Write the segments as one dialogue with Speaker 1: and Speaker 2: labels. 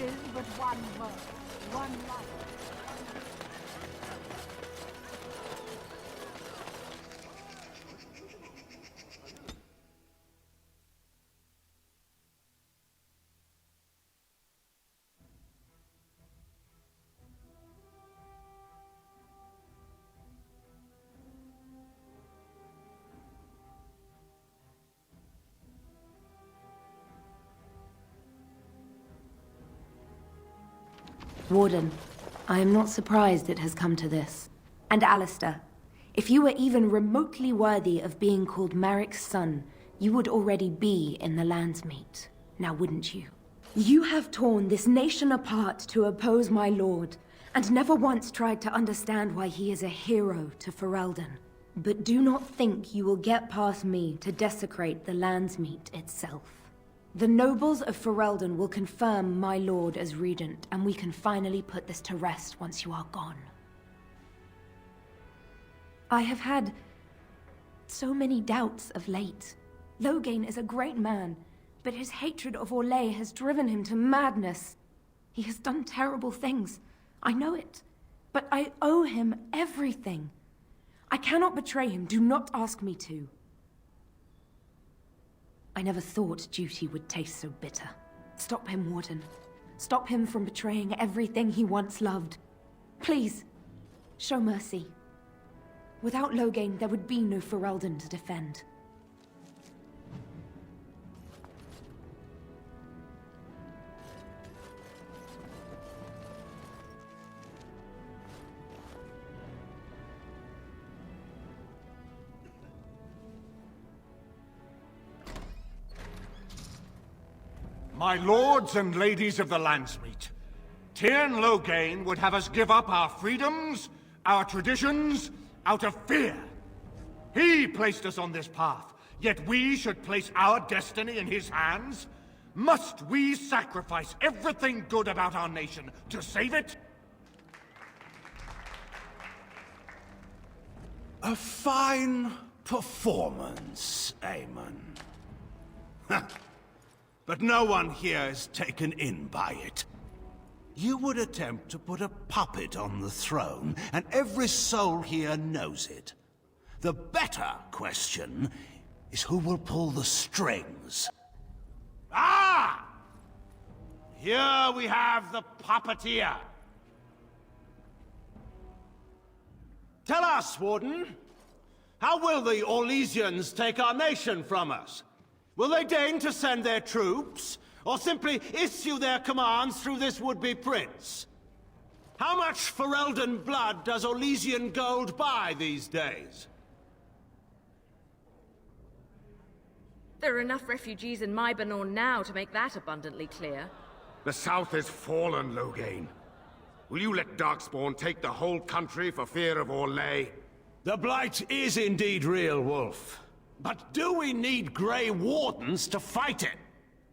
Speaker 1: is but one world, one life.
Speaker 2: Warden, I am not surprised it has come to this. And Alistair, if you were even remotely worthy of being called Marik's son, you would already be in the Landsmeet, now wouldn't you? You have torn this nation apart to oppose my lord, and never once tried to understand why he is a hero to Ferelden. But do not think you will get past me to desecrate the Landsmeet itself. The nobles of Ferelden will confirm my lord as regent, and we can finally put this to rest once you are gone. I have had so many doubts of late. Loghain is a great man, but his hatred of Orlais has driven him to madness. He has done terrible things. I know it. But I owe him everything. I cannot betray him. Do not ask me to. I never thought duty would taste so bitter. Stop him, Warden. Stop him from betraying everything he once loved. Please, show mercy. Without Loghain, there would be no Ferelden to defend.
Speaker 3: My lords and ladies of the Landsmeet, Tyrn Loghain would have us give up our freedoms, our traditions, out of fear. He placed us on this path, yet we should place our destiny in his hands? Must we sacrifice everything good about our nation to save it?
Speaker 4: A fine performance, Aemon. But no one here is taken in by it. You would attempt to put a puppet on the throne, and every soul here knows it. The better question is who will pull the strings.
Speaker 3: Ah! Here we have the puppeteer.
Speaker 5: Tell us, Warden. How will the Orlesians take our nation from us? Will they deign to send their troops, or simply issue their commands through this would-be prince? How much Ferelden blood does Orlesian gold buy these days?
Speaker 6: There are enough refugees in Mybanor now to make that abundantly clear.
Speaker 7: The South is fallen, Loghain. Will you let Darkspawn take the whole country for fear of Orlais?
Speaker 5: The Blight is indeed real, Wolf. But do we need Gray Wardens to fight it?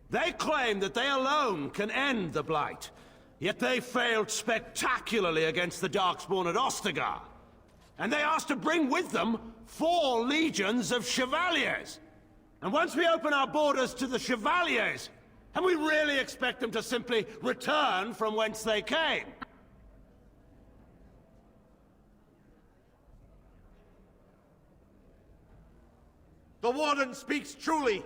Speaker 5: They claim that they alone can end the Blight, yet they failed spectacularly against the Darkspawn at Ostagar. And they asked to bring with them 4 legions of Chevaliers. And once we open our borders to the Chevaliers, can we really expect them to simply return from whence they came?
Speaker 8: The Warden speaks truly.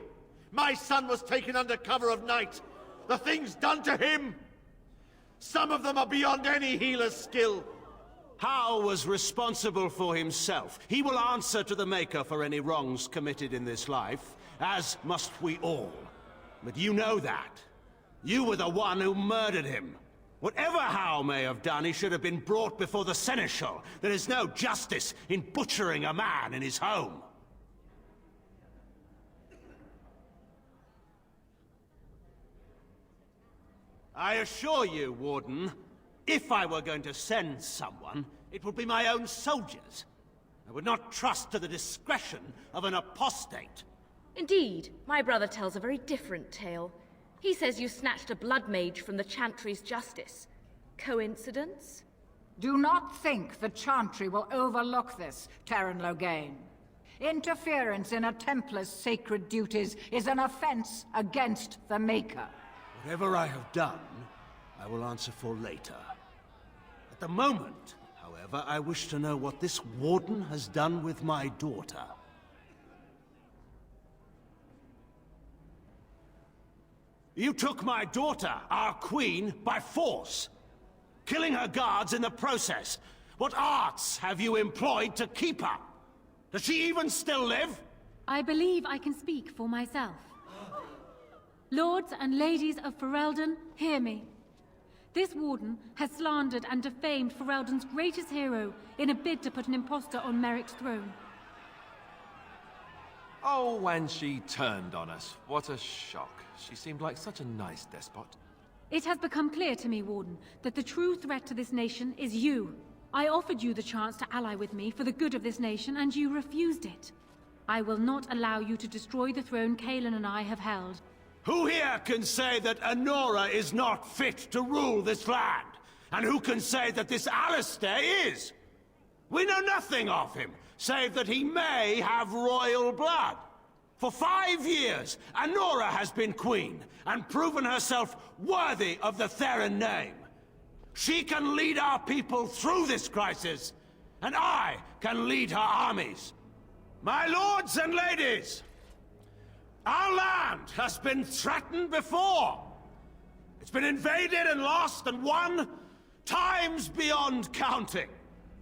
Speaker 8: My son was taken under cover of night. The things done to him, some of them are beyond any healer's skill.
Speaker 5: Hal was responsible for himself. He will answer to the Maker for any wrongs committed in this life, as must we all. But you know that. You were the one who murdered him. Whatever Hal may have done, he should have been brought before the Seneschal. There is no justice in butchering a man in his home. I assure you, Warden, if I were going to send someone, it would be my own soldiers. I would not trust to the discretion of an apostate.
Speaker 6: Indeed, my brother tells a very different tale. He says you snatched a blood mage from the Chantry's justice. Coincidence?
Speaker 1: Do not think the Chantry will overlook this, Tyrn Loghain. Interference in a Templar's sacred duties is an offense against the Maker.
Speaker 5: Whatever I have done,
Speaker 4: I will answer for later. At the moment, however, I wish to know what this warden has done with my daughter.
Speaker 5: You took my daughter, our queen, by force, killing her guards in the process. What arts have you employed to keep her? Does she even still live?
Speaker 9: I believe I can speak for myself. Lords and ladies of Ferelden, hear me. This warden has slandered and defamed Ferelden's greatest hero in a bid to put an impostor on Merrick's throne.
Speaker 10: Oh, when she turned on us. What a shock. She seemed like such a nice despot.
Speaker 9: It has become clear to me, Warden, that the true threat to this nation is you. I offered you the chance to ally with me for the good of this nation, and you refused it. I will not allow you to destroy the throne Cailan and I have held.
Speaker 5: Who here can say that Anora is not fit to rule this land? And who can say that this Alistair is? We know nothing of him, save that he may have royal blood. For 5 years, Anora has been queen, and proven herself worthy of the Theran name. She can lead our people through this crisis, and I can lead her armies. My lords and ladies, our land has been threatened before. It's been invaded and lost and won times beyond counting.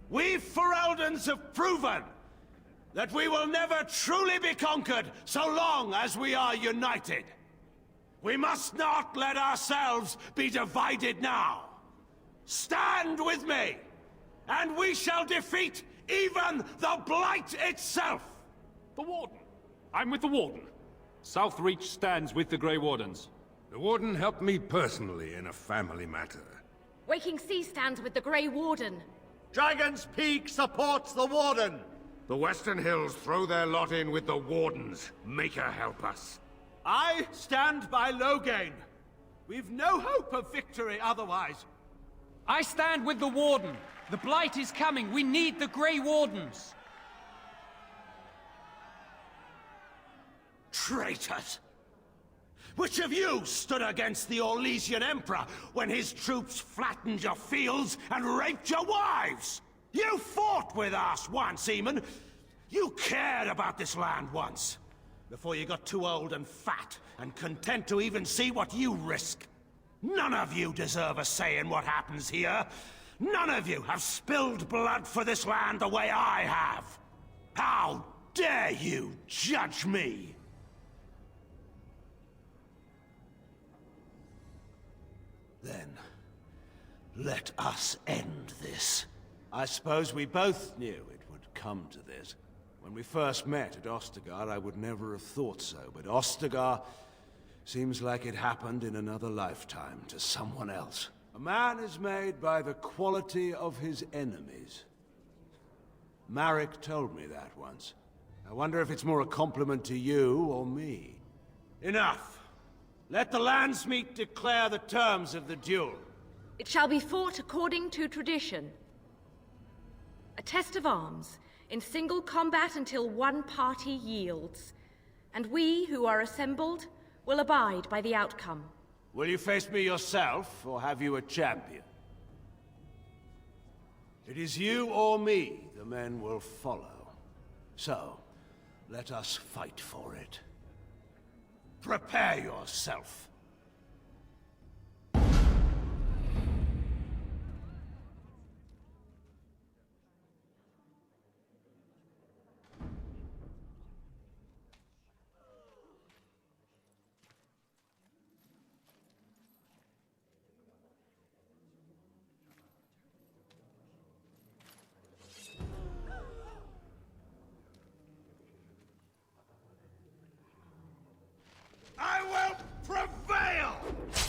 Speaker 5: We Fereldans have proven that we will never truly be conquered so long as we are united. We must not let ourselves be divided now. Stand with me, and we shall defeat even the Blight itself!
Speaker 11: The Warden. I'm with the Warden. Southreach stands with the Grey Wardens.
Speaker 7: The Warden helped me personally in a family matter.
Speaker 6: Waking Sea stands with the Grey Warden.
Speaker 8: Dragon's Peak supports the Warden!
Speaker 7: The Western Hills throw their lot in with the Wardens. Make her help us.
Speaker 5: I stand by Loghain. We've no hope of victory otherwise.
Speaker 12: I stand with the Warden. The Blight is coming. We need the Grey Wardens.
Speaker 5: Traitors! Which of you stood against the Orlesian Emperor when his troops flattened your fields and raped your wives? You fought with us once, Eamon. You cared about this land once. Before you got too old and fat and content to even see what you risk. None of you deserve a say in what happens here. None of you have spilled blood for this land the way I have. How dare you judge me? Then, let us end this. I suppose we both knew it would come to this. When we first met at Ostagar, I would never have thought so, but Ostagar seems like it happened in another lifetime to someone else. A man is made by the quality of his enemies. Marek told me that once. I wonder if it's more a compliment to you or me. Enough! Let the Landsmeet declare the terms of the duel.
Speaker 6: It shall be fought according to tradition. A test of arms, in single combat until one party yields. And we, who are assembled, will abide by the outcome.
Speaker 5: Will you face me yourself, or have you a champion? It is you or me the men will follow. So, let us fight for it. Prepare yourself. I will prevail!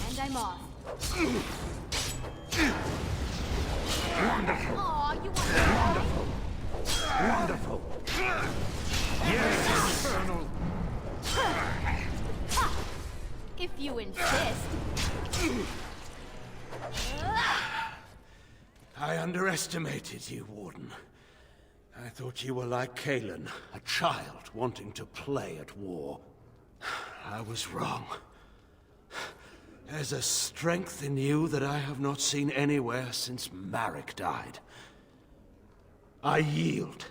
Speaker 13: And I'm off.
Speaker 3: Wonderful.
Speaker 13: Aw, you want
Speaker 3: Wonderful. Yes, Infernal.
Speaker 13: If you insist.
Speaker 5: I underestimated you, Warden. I thought you were like Cailan, a child wanting to play at war. I was wrong. There's a strength in you that I have not seen anywhere since Maric died. I yield.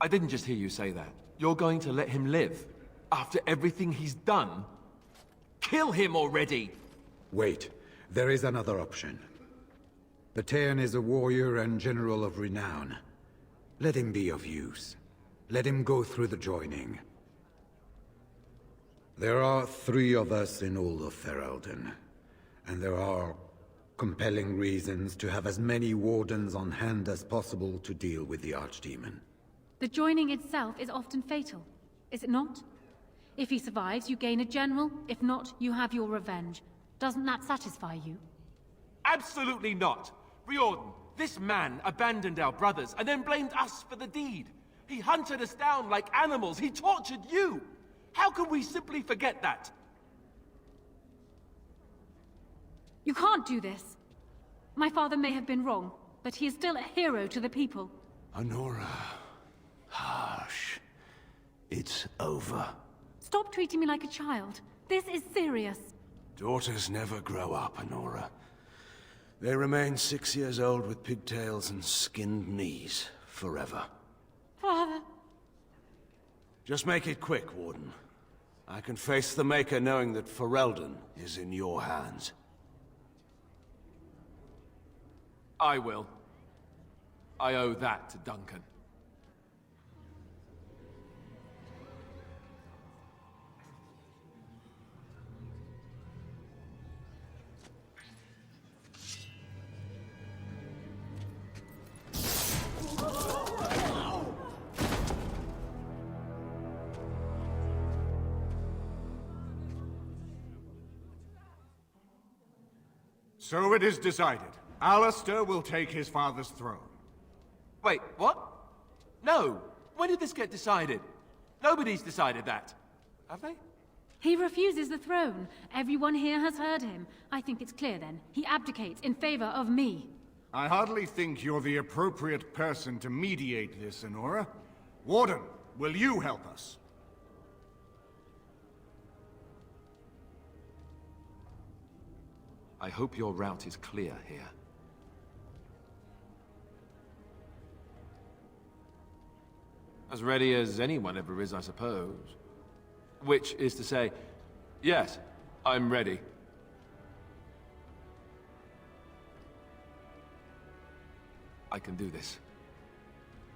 Speaker 10: I didn't just hear you say that. You're going to let him live? After everything he's done? Kill him already!
Speaker 14: Wait, there is another option. Patean is a warrior and general of renown. Let him be of use. Let him go through the joining. There are 3 of us in all of Ferelden, and there are compelling reasons to have as many wardens on hand as possible to deal with the Archdemon.
Speaker 9: The joining itself is often fatal, is it not? If he survives, you gain a general. If not, you have your revenge. Doesn't that satisfy you?
Speaker 10: Absolutely not! Riordan, this man abandoned our brothers and then blamed us for the deed. He hunted us down like animals. He tortured you! How can we simply forget that?
Speaker 9: You can't do this. My father may have been wrong, but he is still a hero to the people.
Speaker 5: Honora. Hush. It's over.
Speaker 9: Stop treating me like a child. This is serious.
Speaker 5: Daughters never grow up, Honora. They remain 6 years old with pigtails and skinned knees forever.
Speaker 9: Father.
Speaker 5: Just make it quick, Warden. I can face the Maker knowing that Ferelden is in your hands.
Speaker 10: I will. I owe that to Duncan.
Speaker 3: So it is decided. Alistair will take his father's throne.
Speaker 10: Wait, what? No! When did this get decided? Nobody's decided that. Have they?
Speaker 9: He refuses the throne. Everyone here has heard him. I think it's clear then. He abdicates in favor of me.
Speaker 3: I hardly think you're the appropriate person to mediate this, Honora. Warden, will you help us?
Speaker 10: I hope your route is clear here. As ready as anyone ever is, I suppose. Which is to say, yes, I'm ready. I can do this.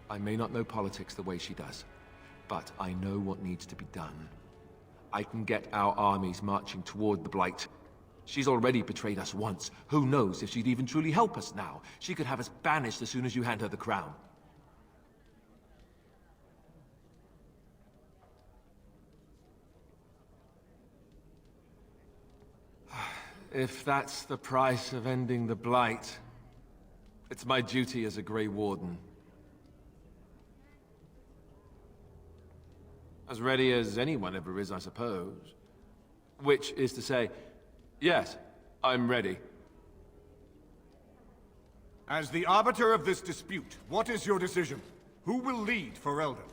Speaker 10: I may not know politics the way she does, but I know what needs to be done. I can get our armies marching toward the Blight. She's already betrayed us once. Who knows if she'd even truly help us now? She could have us banished as soon as you hand her the crown. If that's the price of ending the Blight, it's my duty as a Gray Warden. As ready as anyone ever is, I suppose. Which is to say, yes, I'm ready.
Speaker 3: As the arbiter of this dispute, what is your decision? Who will lead Ferelden?